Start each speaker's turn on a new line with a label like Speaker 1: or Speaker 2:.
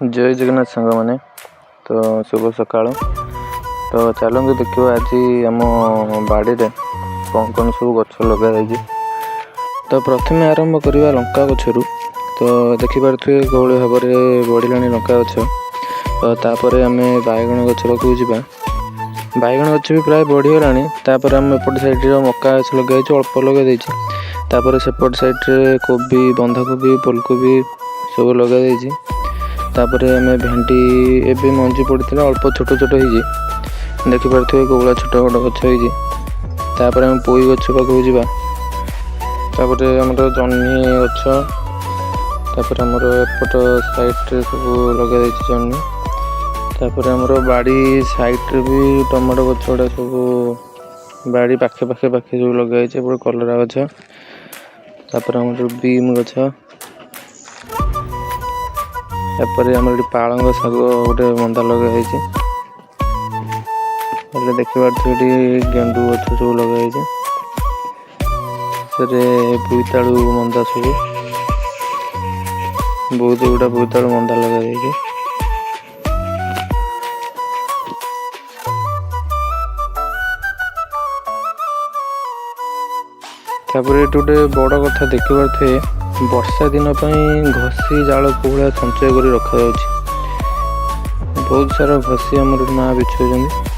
Speaker 1: जय जगन्नाथ सांग मैंने तो शुभ सका तो चलते देखिए आज आम बाड़ी रे कौन कौन सब गछ लगे। तो प्रथम आरंभ करवा लंका गचरू। तो देखिपे गौली भाव में बढ़ला लंका गछ। तो तापर आम बैगण गछ पाक जा। बैगण गछ भी प्राय बढ़ीगला। आम एपट साइड मका गछ लगे अल्प लगे। तापर सेपट साइड कोबी बंधाकोबी फुलकोबी सब लगे। तापर आम भेंडी एवं मंजी पड़ता अल्प छोट छोट हो देखिपे कौला छोट छोट गछ हो। आम पोई गछ पाक जा। आम जह्नी गछ तापर आमर एपट साइड सब लगे जह्नी। तापर आमर बाड़ी साइड भी टमाटो गछ गुड़ा सब बाड़ी पाखे पाखे पाखे सब लगे कलरा गछ। तापर आमर बीम गछ। तापर आमर पालंग शाग गोटे मंदा लगे। देखिए गेंडू गछ सब लगे। बोईतालु मंदा सब बहुत गुड़ा बोईतालु मंदा लगे। तापर ये गोटे बड़ कथा देखी पारे वर्षा दिन घसी जाल कोहड़ा संचय कर रखा बहुत सारा घसी आम माँ बिछाऊँ।